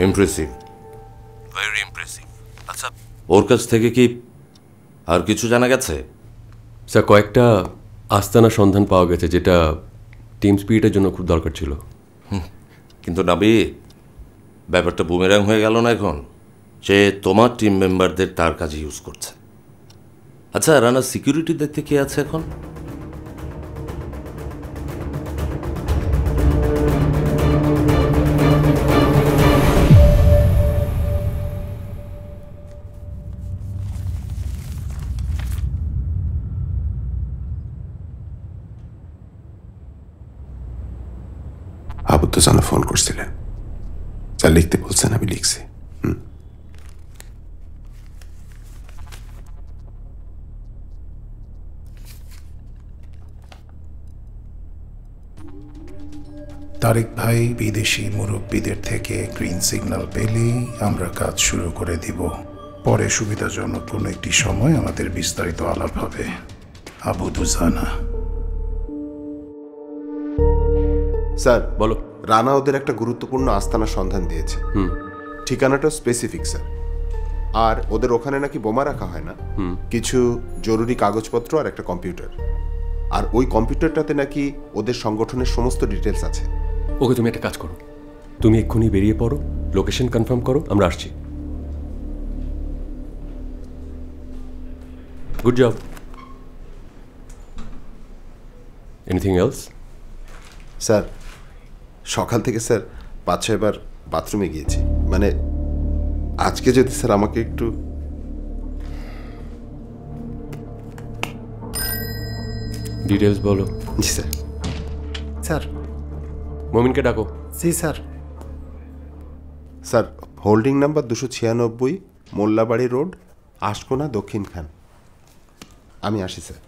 Impressive, very impressive. আচ্ছা, ওর কাছ থেকে কি আর কিছু জানা গেছে? স্যার, কয়েকটা আস্তানা সন্ধান পাওয়া গেছে, যেটা টিম স্পিরিটের জন্য খুব দরকার ছিল। কিন্তু নাবি, ব্যাপারটা বুমেরাং হয়ে গেল না এখন? সে তোমার টিম মেম্বারদের তার কাজে ইউজ করছে। আচ্ছা, রানা সিকিউরিটি দেখতে কে আছে এখন? আবু তো জানা ফোন করছিলেন, যা লিখতে বলছেন আমি লিখছি। তারেক ভাই বিদেশি মুরব্বীদের থেকে গ্রিন সিগন্যাল পেলেই আমরা কাজ শুরু করে দিব। পরে সুবিধাজনক কোনো একটি সময় আমাদের বিস্তারিত আলাপ হবে। আবু দুজানা। স্যার বলো। রানা ওদের একটা গুরুত্বপূর্ণ আস্তানার সন্ধান দিয়েছে। ঠিকানাটা স্পেসিফিক স্যার। আর ওদের ওখানে নাকি বোমা রাখা হয় না, কিছু জরুরি কাগজপত্র আর একটা কম্পিউটার। আর ওই কম্পিউটারটাতে নাকি ওদের সংগঠনের সমস্ত ডিটেলস আছে। ওকে, তুমি একটা কাজ করো, তুমি এক্ষুনি বেরিয়ে পড়ো, লোকেশন কনফার্ম করো, আমরা আসছি। Good job. Anything else? Sir, সকাল থেকে স্যার 5-6 বার বাথরুমে গিয়েছি। মানে আজকে যদি স্যার আমাকে একটু... ডিটেলস বলো। জি স্যার। স্যার। মমিনকে ডাকো। জি sir. Sir, holding number 296, Mollabari road, Ashkona, Dakshinkhan. আমি আসি sir.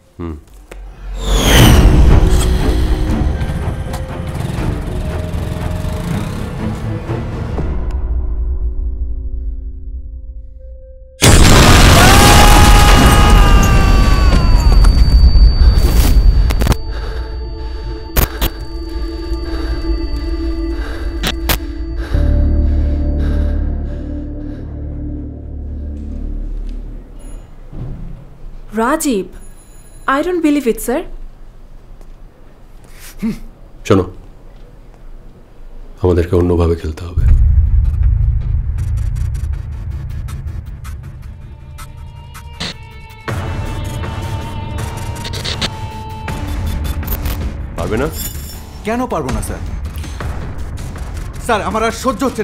Rajiv, I don't believe it, sir. শোনো, আমাদেরকে অন্যভাবে খেলতে হবে। পারবে না? কেন পারবো না স্যার? স্যার, আমার আর সহ্য হচ্ছে